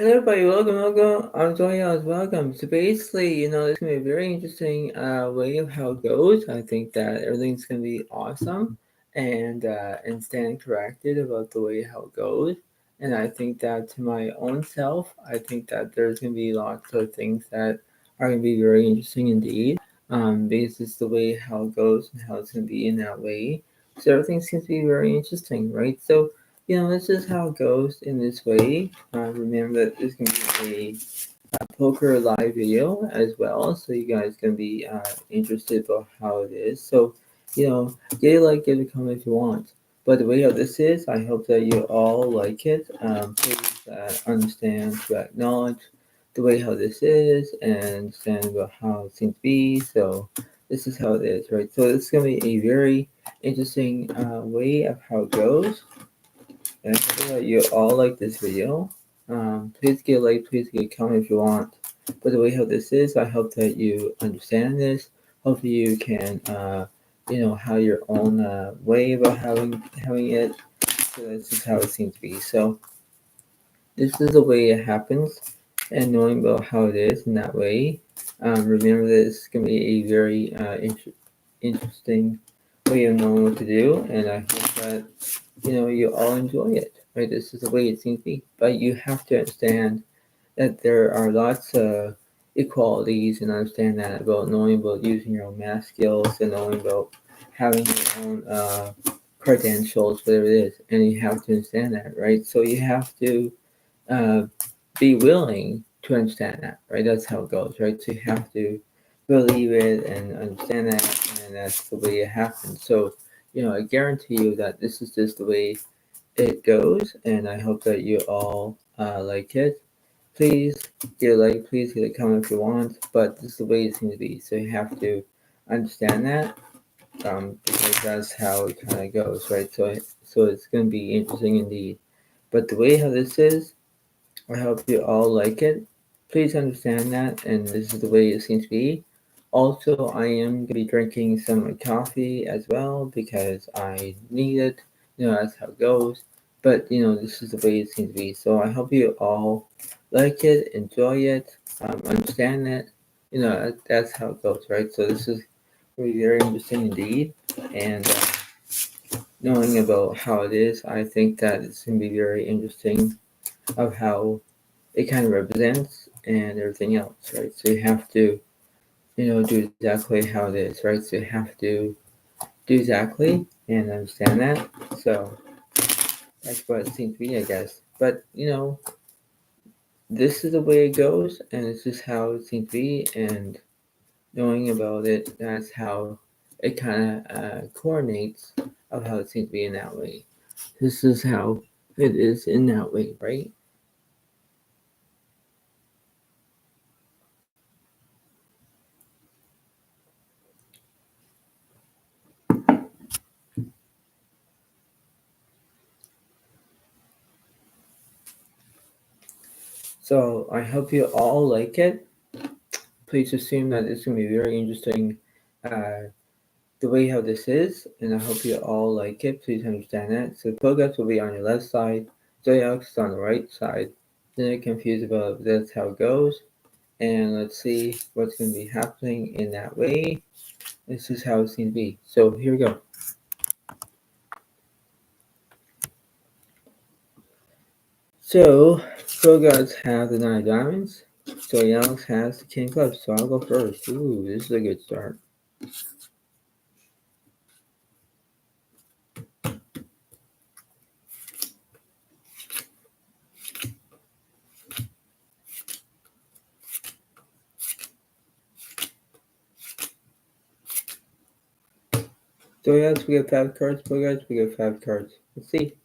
Hello everybody, welcome. I'm Zodiac, welcome. So basically, it's gonna be a very interesting way of how it goes. I think that everything's gonna be awesome and stand corrected about the way how it goes. And I think that to my own self, I think that there's gonna be lots of things that are gonna be very interesting indeed. Because it's the way how it goes and how it's gonna be in that way. So everything seems to be very interesting, right? So this is how it goes in this way. Remember that this can be a poker live video as well, so you guys can be interested about how it is. So, give a like, give a comment if you want. But the way how this is, I hope that you all like it. Please understand to acknowledge the way how this is and understand about how it seems to be. So, this is how it is, right? So, this is going to be a very interesting way of how it goes. And I hope that you all like this video. Please give a like, please give a comment if you want. But the way how this is, I hope that you understand this. Hopefully you can, have your own way about having it. So this is how it seems to be. So this is the way it happens, and knowing about how it is in that way. Remember that it's gonna be a very interesting way of knowing what to do, and I hope that you all enjoy it, right? This is the way it seems to be. But you have to understand that there are lots of equalities and understand that about knowing about using your own math skills and knowing about having your own credentials, whatever it is. And you have to understand that, right? So you have to uh, be willing to understand that, right? That's how it goes, right? So you have to believe it and understand that, and that's the way it happens. So, I guarantee you that this is just the way it goes, and I hope that you all like it. Please give a like, please give a comment if you want, but this is the way it seems to be. So you have to understand that, because that's how it kind of goes, right? So it's going to be interesting indeed. But the way how this is, I hope you all like it. Please understand that, and this is the way it seems to be. Also, I am going to be drinking some coffee as well because I need it. That's how it goes. But, this is the way it seems to be. So I hope you all like it, enjoy it, understand it. That's how it goes, right? So this is really very interesting indeed. And knowing about how it is, I think that it's going to be very interesting of how it kind of represents and everything else, right? So you have to, do exactly how it is, right? So you have to do exactly and understand that. So that's what it seems to be, I guess. But, this is the way it goes, and it's just how it seems to be, and knowing about it, that's how it kind of coordinates of how it seems to be in that way. This is how it is in that way, right? So I hope you all like it. Please assume that it's going to be very interesting uh, the way how this is, and I hope you all like it. Please understand that. So progress will be on your left side, Zodiac is on the right side. Then get confused about if that's how it goes. And let's see what's going to be happening in that way. This is how it seems to be. So here we go. So Progress have the 9 diamonds. Zodiac has the king clubs. So I'll go first. Ooh, this is a good start. So yes, we have 5 cards. So guys, we get 5 cards. Let's see.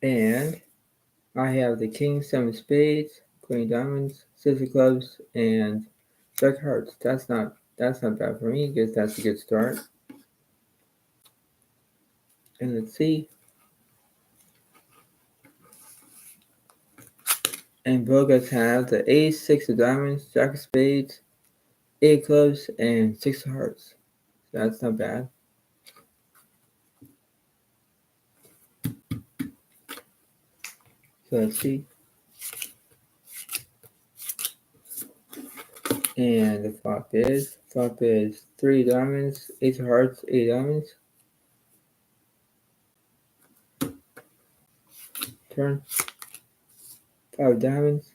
And I have the king, 7 spades, queen diamonds, 6 of clubs, and jack hearts. That's not bad for me. I guess that's a good start. And let's see. And Bogus have the ace, 6 of diamonds, jack of spades, 8 of clubs, and 6 of hearts. So that's not bad. So let's see. And the flop is 3 diamonds, 8 of hearts, 8 diamonds. Turn. 5 diamonds.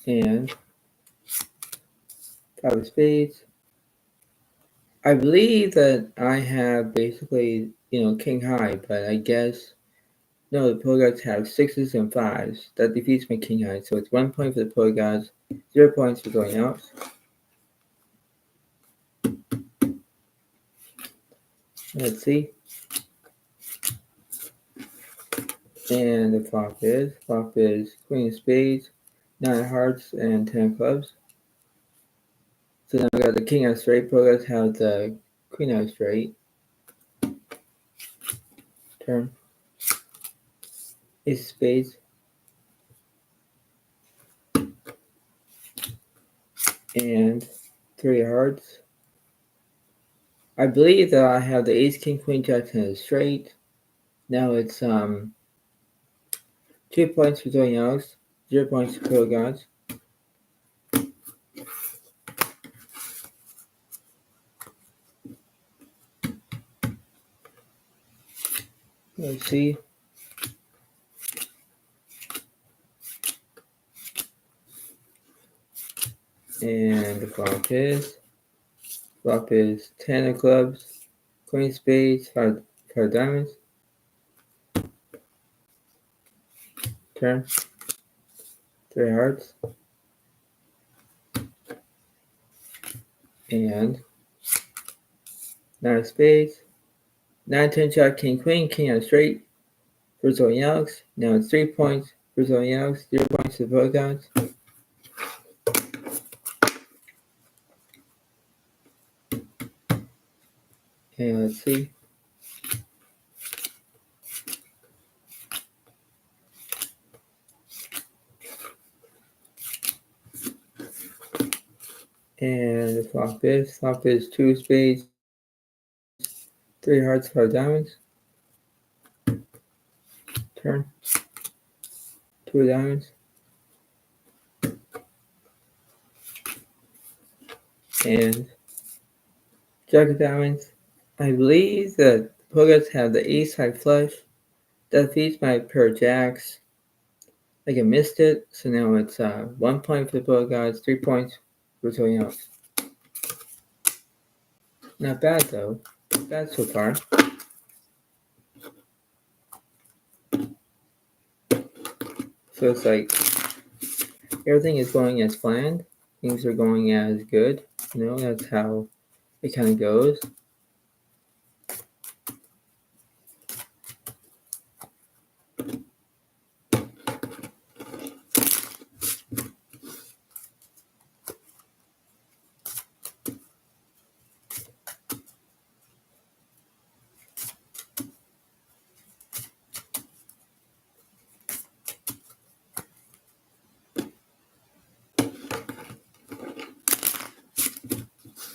And 5 of spades. I believe that I have basically, king high, but I guess, no, the poor guys have 6s and 5s. That defeats my king high, so it's 1 point for the poor guys, 0 points for going out. Let's see. And the flop is queen of spades, 9 of hearts, and 10 of clubs. So now we got the king out straight, poor guys have the queen out straight. Turn. Ace of spades. And 3 of hearts. I believe that I have the ace, king, queen, jack, and straight. Now it's 2 points for doing out, 0 points for poor guys. Let's see. And the flop is 10 of clubs, queen of spades, 5 diamonds. Turn. 3 hearts. And 9 of spades. 9, 10, jack, king, queen, king out straight for Zoe Alex. Now it's 3 points for Zoe Alex, 0 points to both guys. And let's see. And the flop is 2 spades, 3 hearts, 5 diamonds. Turn. 2 diamonds. And jack of diamonds. I believe that poets have the ace high flush. That defeats my pair of jacks. Like I missed it, so now it's 1 point for the poet guys, 3 points for something else. Not bad though. Not bad so far. So it's like everything is going as planned. Things are going as good. That's how it kind of goes.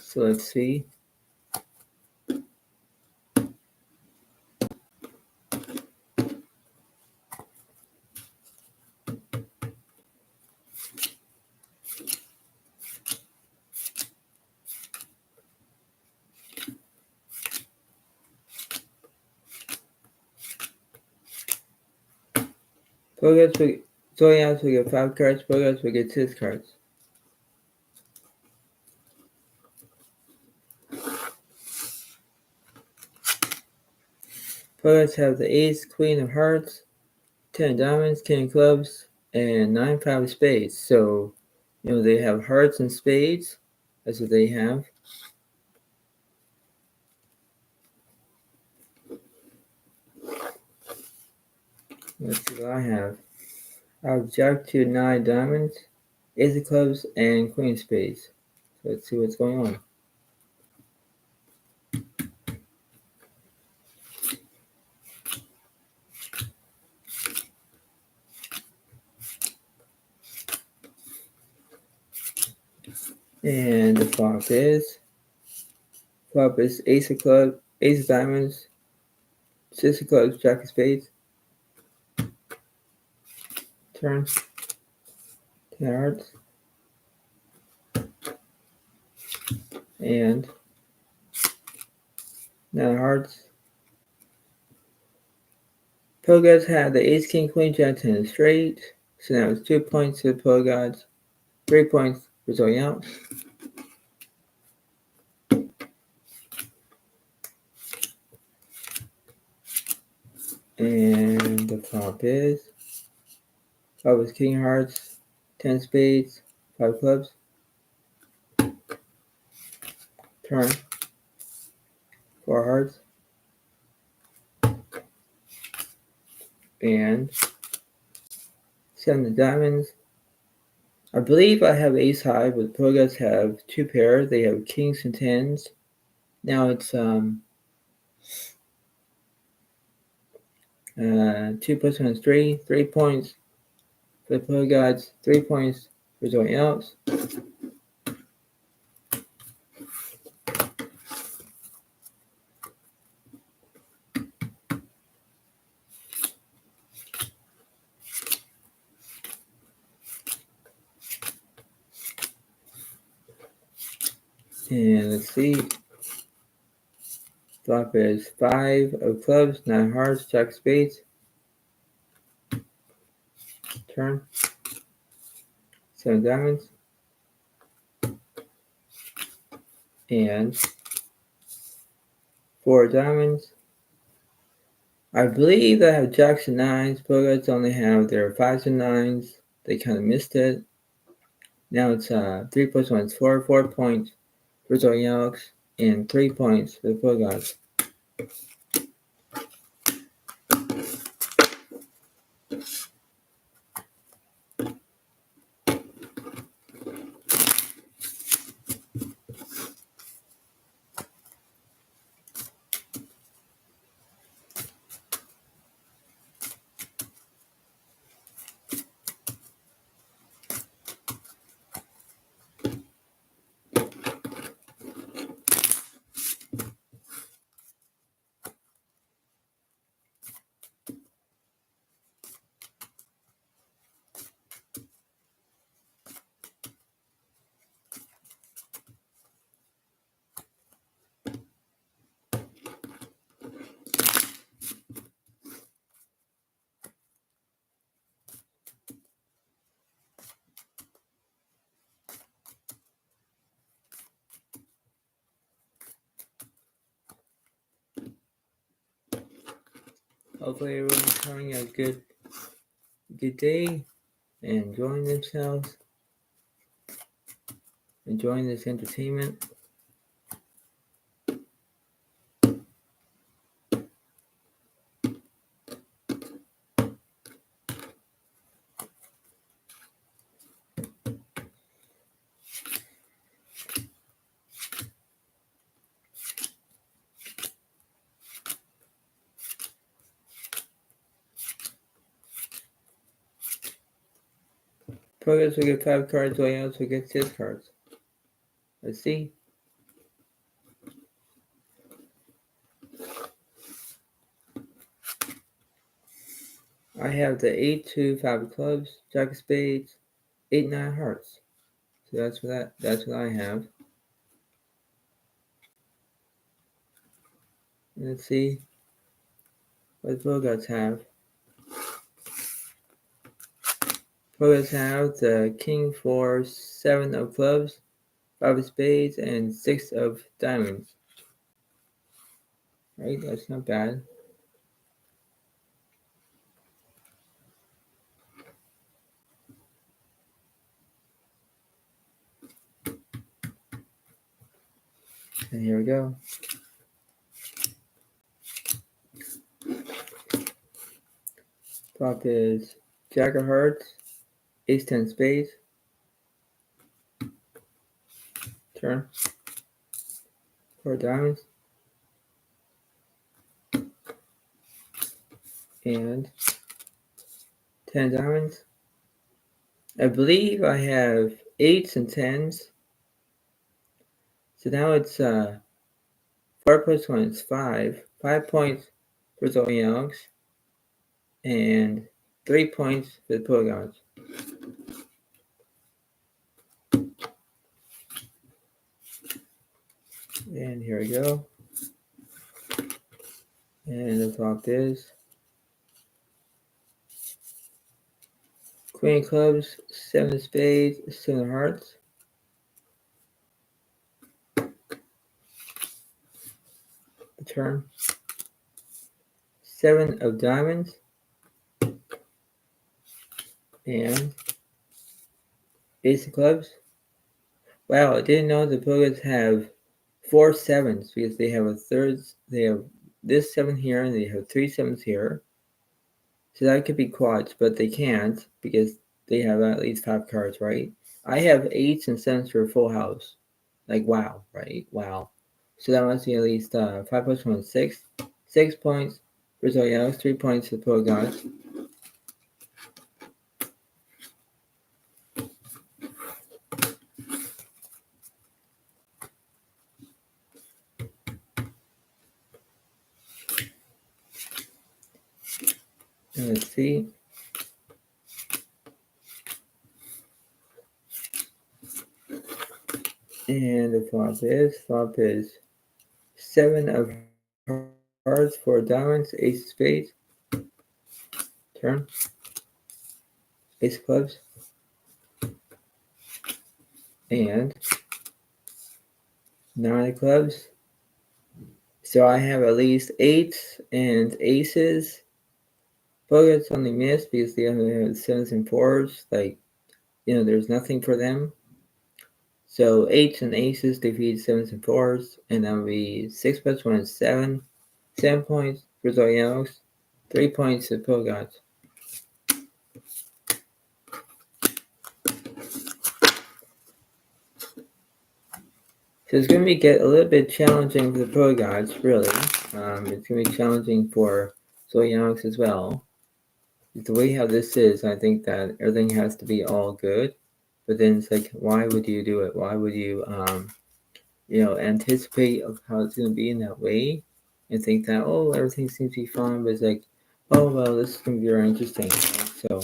So let's see. Progress will get 5 cards, progress will get 6 cards. Progress have the ace, queen of hearts, 10 diamonds, king of clubs, and 9 5 of spades. So, they have hearts and spades. That's what they have. Let's see what I have. I have jack 2 9 diamonds, ace of clubs, and queen of spades. So let's see what's going on. And the flop is ace of clubs, ace of diamonds, six of clubs, jack of spades. Turn. 10 hearts. And 9 hearts. Pro gods have the ace, king, queen, jack, 10 straight. So now it's 2 points to the pro gods, 3 points for Zodiac. And the flop is king hearts, 10 spades, 5 clubs. Turn. 4 hearts. And 7 of diamonds. I believe I have ace high, but the pro guys have 2 pairs. They have kings and 10s. Now it's 2 plus 1 is 3. 3 points for the pro guys, 3 points for everyone else. And let's see. Flop is 5 of clubs, 9 hearts, jack of spades. Turn. 7 diamonds. And 4 diamonds. I believe I have jacks and 9s. Pro guys only have their 5s and 9s. They kind of missed it. Now it's 3 plus 1 is 4. 4 points for Zodiac and 3 points for the pro guys. Hopefully everyone's having a good day and enjoying themselves, enjoying this entertainment. Progress will get 5 cards, while else will get 6 cards. Let's see. I have the 8, 2, 5 of clubs, jack of spades, 8, 9 hearts. So that's what I have. Let's see what the Bogarts have. Bogarts have the king, 4, 7 of clubs, 5 of spades, and 6 of diamonds. Right, that's not bad. And here we go. Top is jack of hearts, ace 10 spades. Turn. 4 diamonds. And 10 diamonds. I believe I have 8s and 10s. So now it's 4 plus 1 is 5. 5 points for Zodiac. And 3 points for the polygons. And here we go. And the flop is Queen of Clubs, 7 of Spades, 7 of Hearts. The turn. 7 of Diamonds. And Ace of Clubs. Wow, I didn't know the polygons have 4 sevens because they have a third. They have this 7 here and they have 3 sevens here. So that could be quads, but they can't because they have at least 5 cards, right? I have 8s and 7s for a full house. Like, wow, right? Wow. So that must be at least 5 plus 1 is 6. 6 points for Zodiac, 3 points for the polygons. And let's see. And the flop is 7 of Hearts, 4 of Diamonds, Ace of Spades. Turn. Ace of Clubs. And 9 of Clubs. So I have at least 8s and aces. Polygons only miss because they only have 7s and 4s. Like, there's nothing for them. So 8s and aces defeat 7s and 4s, and that would be 6 plus 1 is 7. 7 points for Zodiac, 3 points to polygons. So it's going to get a little bit challenging for the polygons, really. It's going to be challenging for Zodiac as well. The way how this is, I think that everything has to be all good. But then it's like, why would you do it? Why would you, anticipate of how it's going to be in that way and think that, oh, everything seems to be fine, but it's like, oh, well, this is going to be very interesting. So,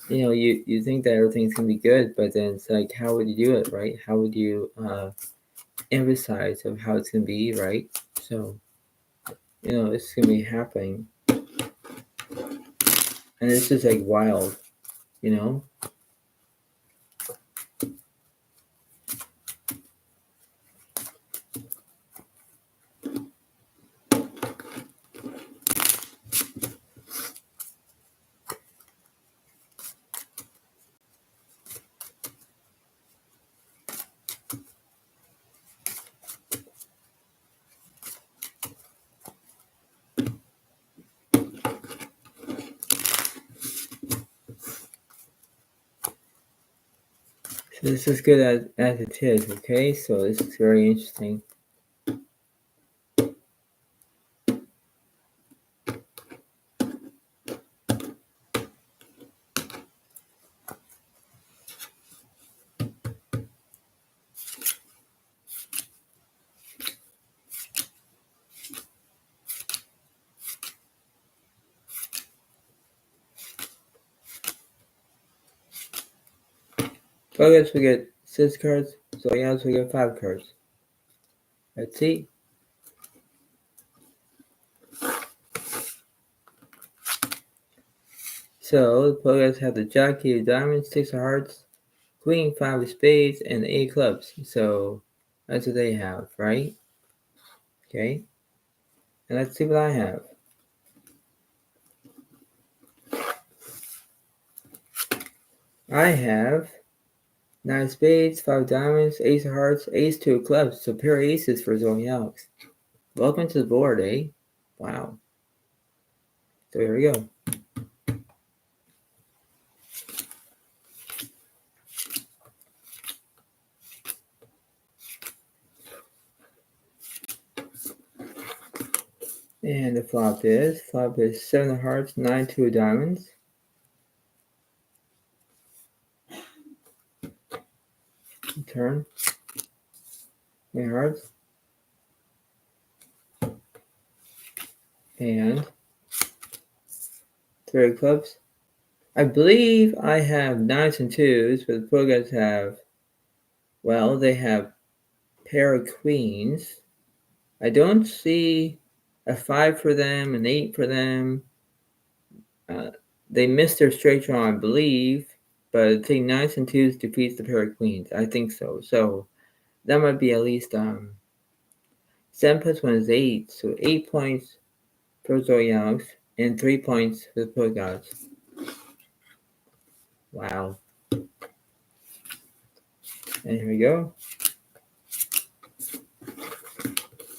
you think that everything's going to be good, but then it's like, how would you do it, right? How would you emphasize of how it's going to be, right? So, it's going to be happening. And it's just like wild, you know? So this is good as it is, okay? So this is very interesting. So I guess we get 6 cards, so yeah, we get 5 cards. Let's see. So the players have the Jockey of Diamonds, 6 of Hearts, Queen, 5 of Spades, and 8 of Clubs. So that's what they have, right? Okay. And let's see what I have. I have 9 of Spades, 5 of Diamonds, Ace of Hearts, Ace, 2 of Clubs. So pair of aces for Zodiac. Welcome to the board, eh? Wow. So here we go. And the flop is 7 of Hearts, 9, 2 of Diamonds. Turn. 8 Hearts. And three of clubs. I believe I have nines and twos, but the pro guys have, well, they have pair of queens. I don't see a 5 for them, an 8 for them. They missed their straight draw, I believe, but I think nines and twos defeats the pair of queens. I think so. So that might be at least 7 plus 1 is 8. So 8 points for Zodiacs and 3 points for the pro gods. Wow. And here we go.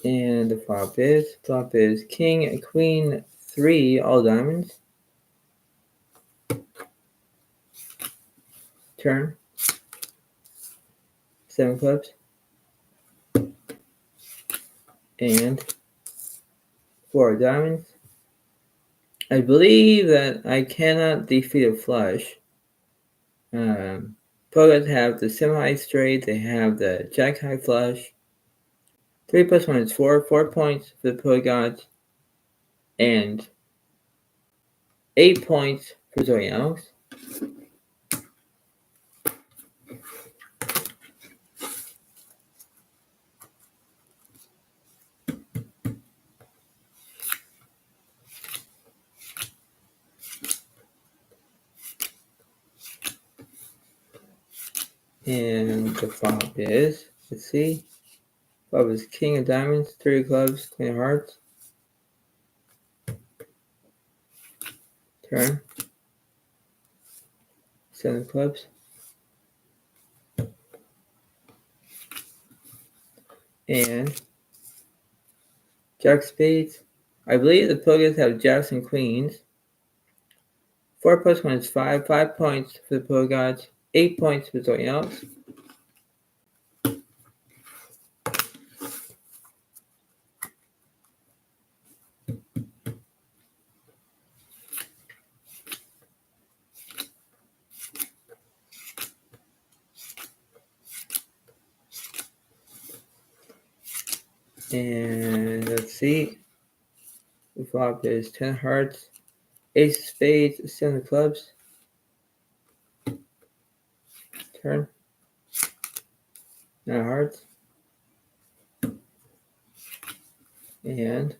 And the flop is king, queen, 3, all diamonds. Turn. 7 clubs. And 4 diamonds. I believe that I cannot defeat a flush. Poets have the semi straight, they have the jack high flush. 3 plus 1 is 4, 4 points for the poet gods, and 8 points for Zodiacs. And the flop is, let's see, flop is king of diamonds, 3 of clubs, queen of hearts. Turn. 7 of clubs. And jack of spades. I believe the poets have jacks and queens. 4 plus 1 is 5, 5 points for the poet gods, 8 points for Zodiacs. And let's see. The flop is 10 hearts, ace of spades, 7 of clubs. Turn. 9 hearts. And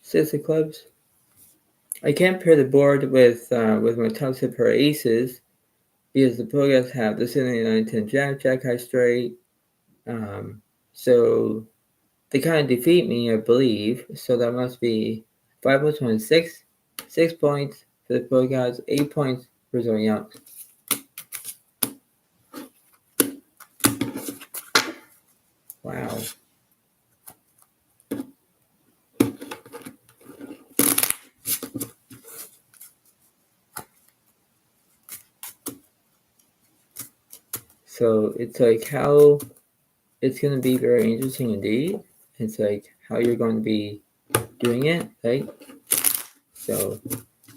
6 of clubs. I can't pair the board with my top set pair of aces because the players have the 79, 10 jack, jack high straight. So they kind of defeat me, I believe. So that must be 5 plus 1 is 6. 6 points for the pro guys, 8 points for Zodiac. Wow. So it's like how it's going to be very interesting indeed. It's like how you're going to be doing it, right? So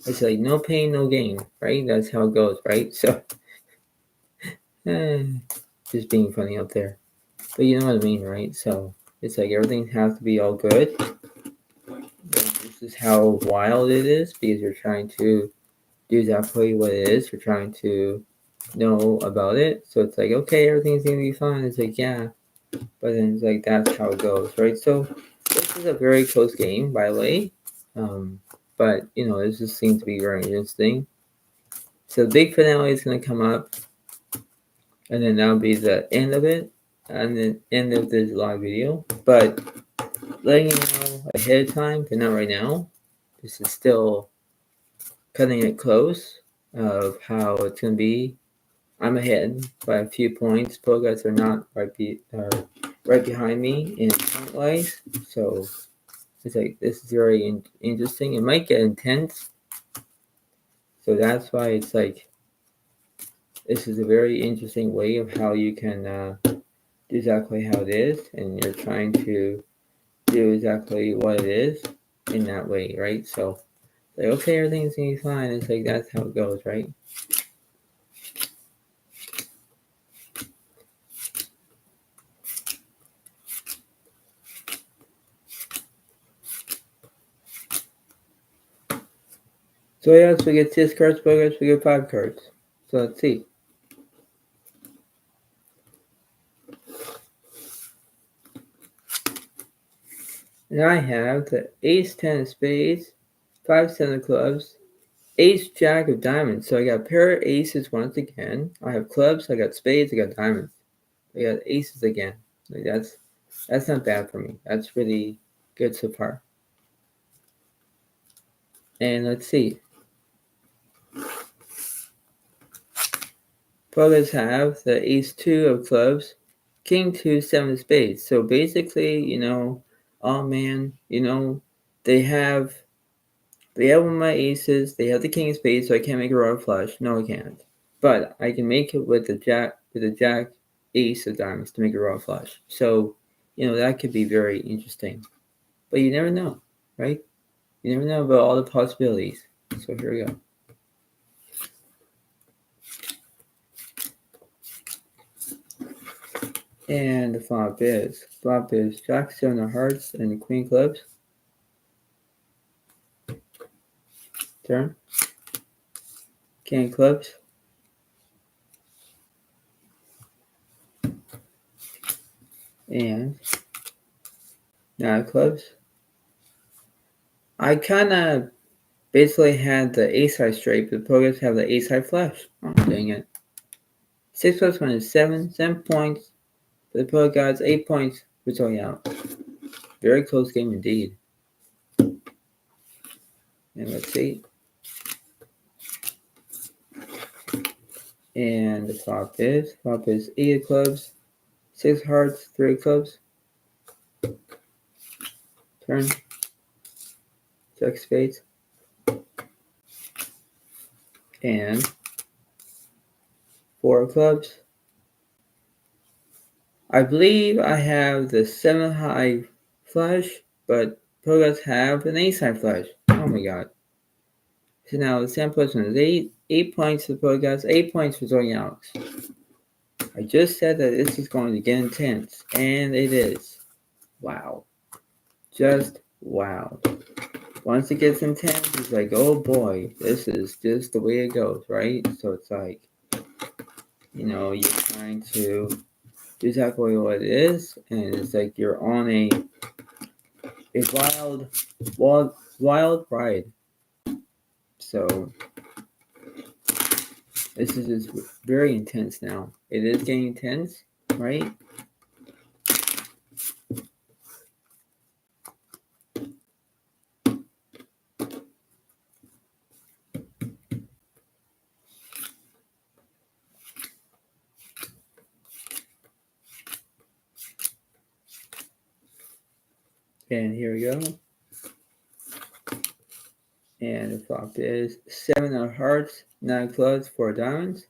it's like no pain, no gain, right? That's how it goes, right? So just being funny out there. But you know what I mean, right? So it's like everything has to be all good. This is how wild it is because you're trying to do exactly what it is. You're trying to know about it. So it's like, okay, everything's going to be fine. It's like, yeah. But then it's like, that's how it goes, right? So this is a very close game, by the way. But, you know, this just seems to be very interesting. So the big finale is going to come up. And then that'll be the end of it. And then end of this live video. But letting you know ahead of time, but not right now. This is still cutting it close of how it's going to be. I'm ahead by a few points. Pro guys are not right behind me in point wise. So it's like this is very interesting. It might get intense. So that's why it's like this is a very interesting way of how you can do exactly how it is, and you're trying to do exactly what it is in that way, right? So like, okay, everything's gonna be fine. It's like that's how it goes, right? So yes, we get 6 cards, Bogarts, we get 5 cards. So let's see. And I have the Ace, 10 of spades, 5, 7 of clubs, Ace, Jack of diamonds. So I got a pair of aces once again. I have clubs, I got spades, I got diamonds. I got aces again. Like that's not bad for me. That's really good so far. And let's see. Pros have the Ace, 2 of clubs, King, 2, 7 of spades. So basically, oh man, they have one of my aces. They have the king of spades, so I can't make a royal flush. No, I can't. But I can make it with the jack, ace of diamonds to make a royal flush. So, that could be very interesting. But you never know, right? You never know about all the possibilities. So here we go. And the flop is Jack, 7 of hearts, and the queen clubs. Turn. King clubs. And 9 clubs. I kind of basically had the ace high straight, but the programs have the ace high flush. Oh, dang it. 6 plus 1 is 7. 7 points for the pro gods, 8 points for Zodiac. Very close game indeed. And let's see. And the flop is 8 of clubs, 6 hearts, 3 clubs. Turn. Jack spades. And 4 clubs. I believe I have the 7 high flush, but pro gods have an ace high flush. Oh my god. So now the 7 plus 1 is 8. 8 points for pro gods, 8 points for Zodiac. I just said that this is going to get intense, and it is. Wow. Just wow. Once it gets intense, it's like, oh boy, this is just the way it goes, right? So it's like, you're trying to do exactly what it is, and it's like you're on a wild ride. So this is just very intense now. It is getting intense, right? And here we go. And the flop is 7 of hearts, 9 clubs, 4 diamonds.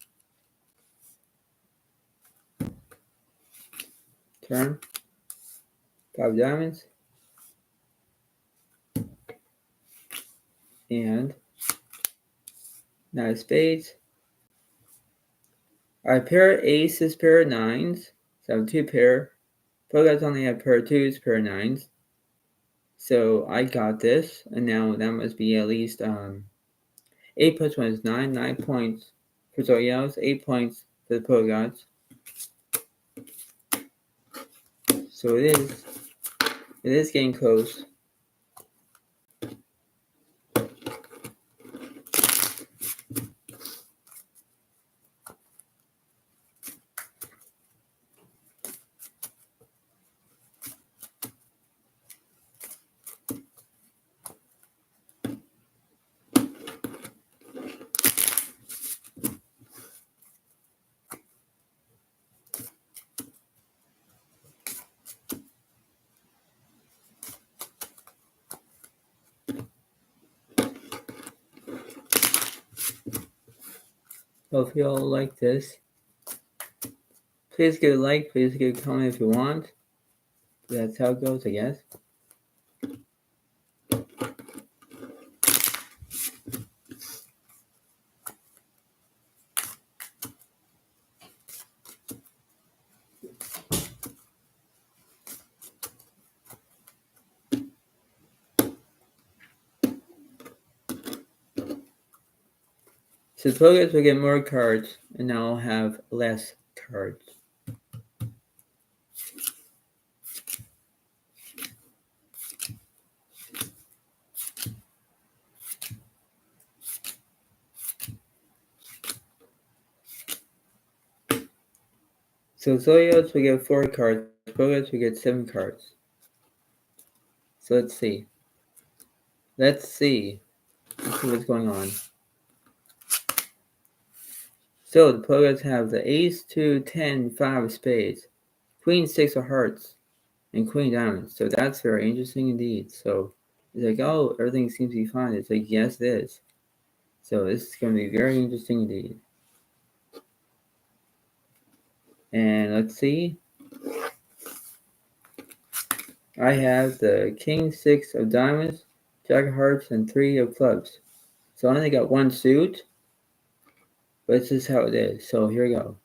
Turn. 5 diamonds. And 9 spades. I pair aces, pair of nines. So I have 2 pair. Pro guys only have pair of twos, pair of nines. So I got this, and now that must be at least 8 plus 1 is 9. 9 points for Zodiacs, 8 points for the pro gods. So it is getting close. So if you all like this, please give a like, please give a comment if you want. That's how it goes, I guess. So the Pokedex will get more cards, and now I'll have less cards. So Zodiacs will get 4 cards, Pokedex will get 7 cards. So let's see. Let's see what's going on. So the Pokedex have the Ace, 2, 10, 5 of spades, Queen, 6 of hearts, and Queen diamonds. So that's very interesting indeed. So it's like, oh, everything seems to be fine. It's like, yes, it is. So this is going to be very interesting indeed. And let's see. I have the King, 6 of diamonds, Jack of hearts, and 3 of clubs. So I only got 1 suit, but this is how it is. So here we go.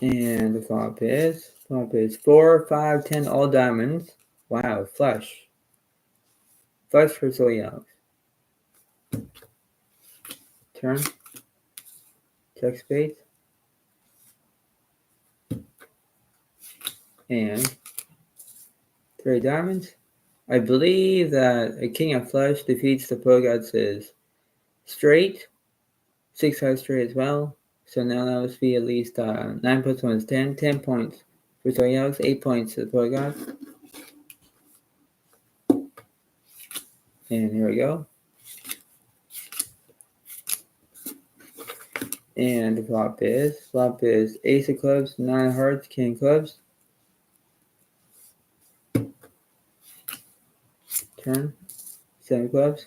And the flop is 4, 5, 10, all diamonds. Wow, flush. Flush for Zodiac. Turn. Check spades. And 3 diamonds. I believe that a king of flush defeats the Pokedex straight. 6 high straight as well. So now that must be at least 9 plus 1 is 10. 10 points for Zodiac. 8 points to the Pokedex. And here we go. And the flop is Ace of clubs, 9 of hearts, King of clubs. Turn. 7 of clubs.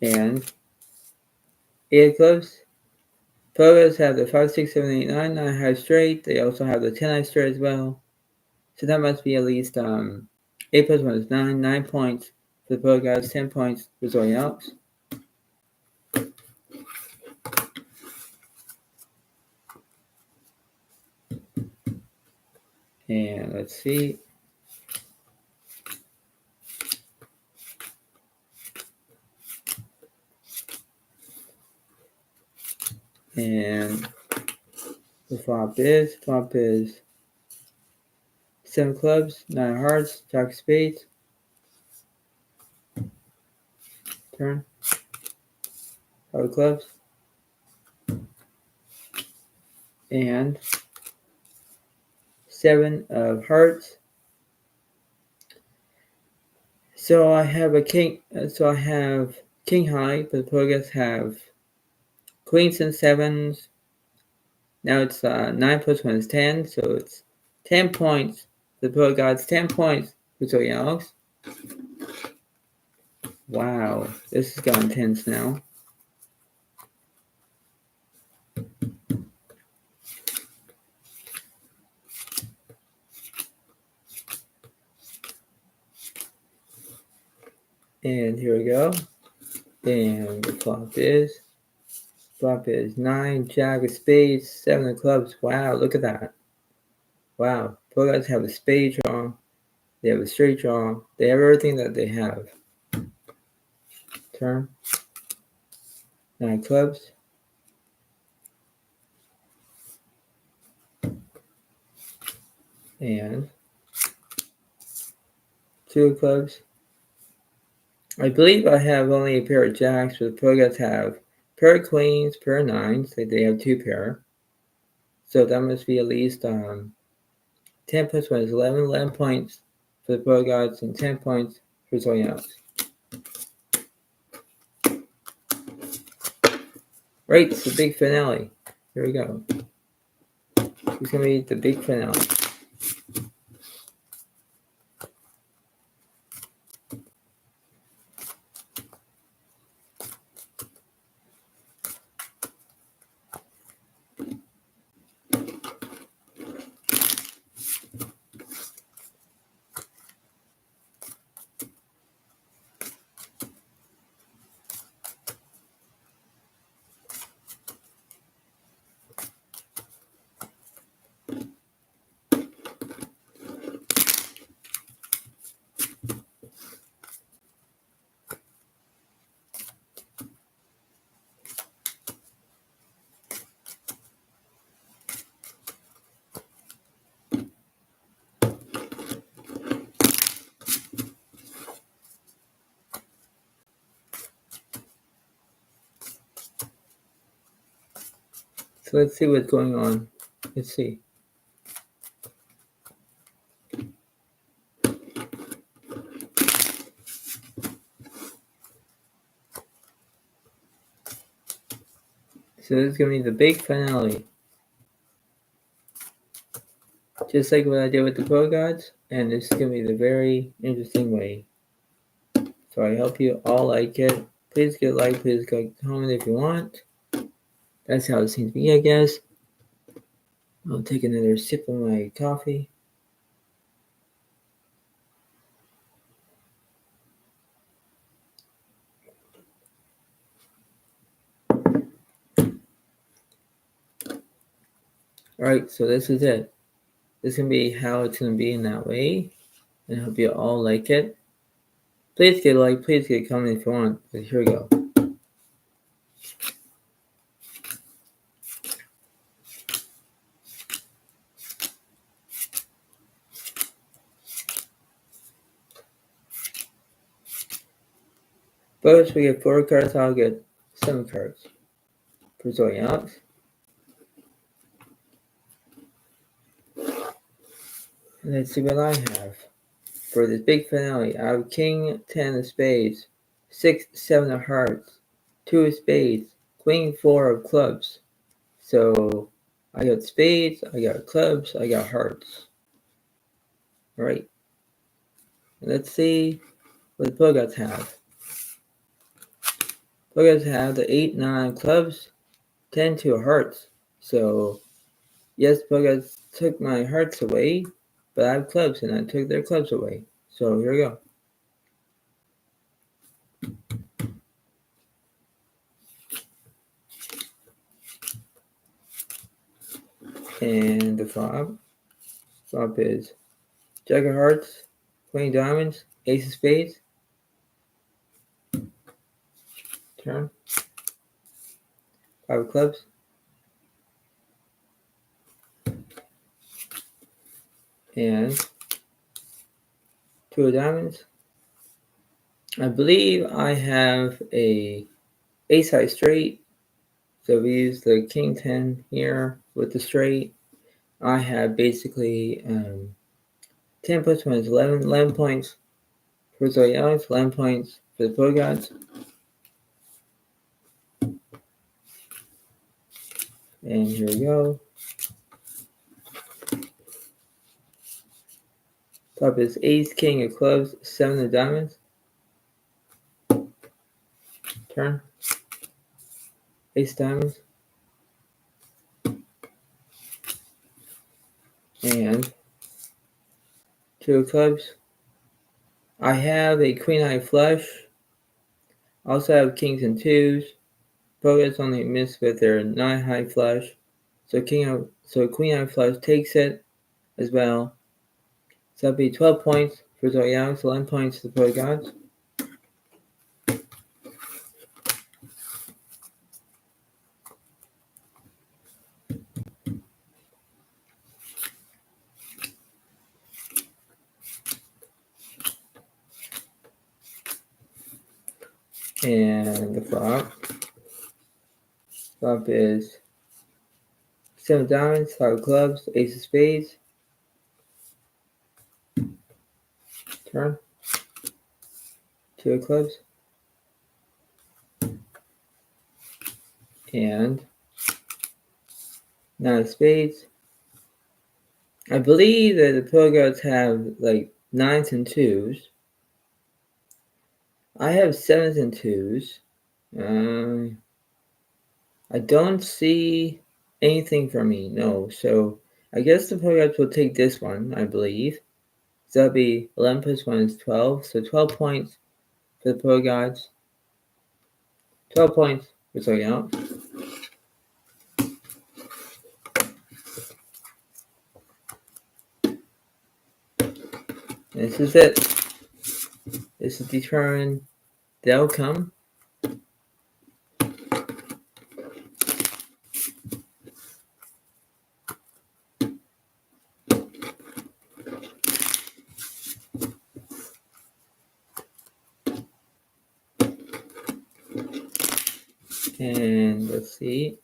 And 8 of clubs. Pokedex have the 5, 6, 7, 8, 9, 9 high straight. They also have the 10 high straight as well. So that must be at least 8 plus 1 is 9. 9 points for the Pokedex, 10 points for Zodiac. And let's see. And the flop is 7 clubs, 9 hearts, Jack of spades. Turn. 5 clubs. And 7 of hearts. So I have a king. So I have king high, but the Pokedex have queens and sevens. Now it's 9 plus 1 is 10, so it's 10 points. The Pokedex 10 points for Zodiac. Wow, this has gotten intense now. And here we go. And the flop is 9, Jack of spades, 7 of clubs. Wow, look at that. Wow, Pokedex have a spade draw. They have a straight draw. They have everything that they have. Turn. 9 clubs. And 2 clubs. I believe I have only a pair of jacks, but the Pokedex have pair of queens, pair of nines. They have 2 pair. So that must be at least 10 plus 1 is 11. 11 points for the Pokedex and 10 points for Zodiac. Right, it's the big finale. Here we go. It's going to be the big finale. So let's see what's going on. Let's see. So this is going to be the big finale. Just like what I did with the Pro Gods, and this is going to be the very interesting way. So I hope you all like it. Please get a like, please go comment if you want. That's how it seems to me, I guess. I'll take another sip of my coffee. Alright, so this is it. This is going to be how it's going to be in that way. And I hope you all like it. Please get a like, please get a comment if you want. But here we go. First, we get 4 cards, I'll get 7 cards for Zodiac. Let's see what I have. For this big finale, I have King 10 of Spades, 6, 7 of Hearts, 2 of Spades, Queen 4 of Clubs. So I got Spades, I got Clubs, I got Hearts. Alright. Let's see what the Pogots have. Pogots have the 8, 9 Clubs, 10, 2 of Hearts. So yes, Pogots took my Hearts away, but I have Clubs and I took their Clubs away. So here we go. And the flop is Jack of Hearts, Queen Diamonds, Ace of Spades. Turn. 5 of Clubs. And 2 of Diamonds. I believe I have a Ace High Straight. So we use the King 10 here with the straight. I have basically 10 plus 1 is 11. 11 points for Zodiac, 11 points for the Pro Gods. And here we go. Top is Ace, King of Clubs, 7 of Diamonds. Turn. Ace Diamonds. And 2 of Clubs. I have a Queen High Flush. Also have Kings and 2s. Pogots only miss with their 9 High Flush. So Queen High Flush takes it as well. So that'll be 12 points for Zodiac, 11 points to the Pogots. And the flop. Flop is 7 of Diamonds, 5 of Clubs, Ace of Spades. Turn. 2 of Clubs. And 9 of Spades. I believe that the Pogots have like 9s and 2s. I have 7s and 2s. I don't see anything for me, no. So I guess the Pogots will take this one, I believe. So that'll be 11 plus 1 is 12. So 12 points for the Pogots. 12 points for Zodiac. And this is it. This is determine the outcome. And let's see.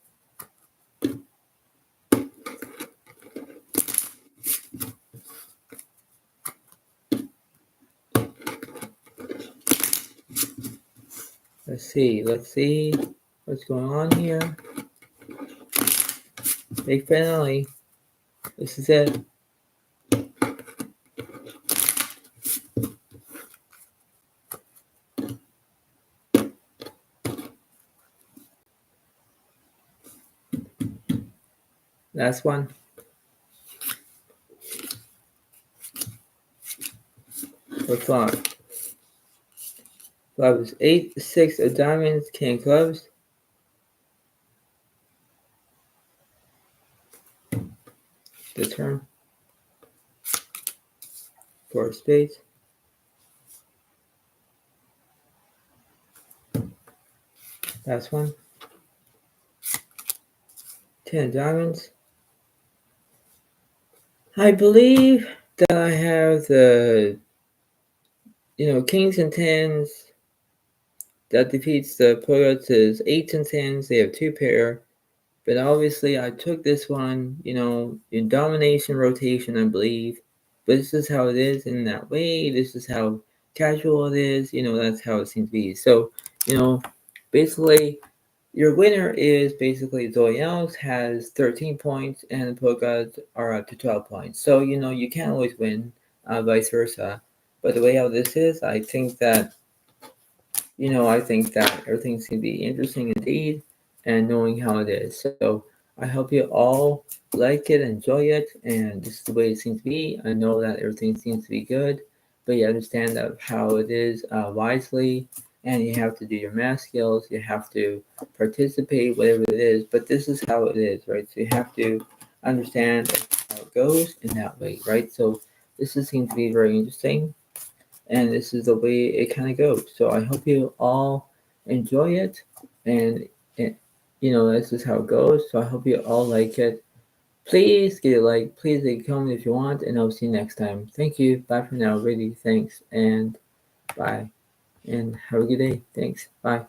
Let's see what's going on here. Big finale. This is it. Last one. For flop. Clubs 8, 6 of diamonds, king clubs. The turn. 4 of spades. Last one. 10 of diamonds. I believe that I have the, kings and tens. That defeats the Poyotas' 8s and 10s. They have 2 pair. But obviously, I took this one, in domination rotation, I believe. But this is how it is in that way. This is how casual it is. That's how it seems to be. So, basically, your winner is basically Zodiac has 13 points, and the Polkas are up to 12 points. So, you can't always win, vice versa. But the way how this is, I think that everything's going to be interesting indeed and knowing how it is. So I hope you all like it, enjoy it, and this is the way it seems to be. I know that everything seems to be good, but you understand that how it is wisely, and you have to do your math skills. You have to participate, whatever it is. But this is how it is, right? So you have to understand how it goes in that way, right? So seems to be very interesting, and this is the way it kind of goes. So I hope you all enjoy it, and, this is how it goes. So I hope you all like it. Please give it a like, please leave a comment if you want, and I'll see you next time. Thank you. Bye for now. Really, thanks, and bye, and have a good day. Thanks. Bye.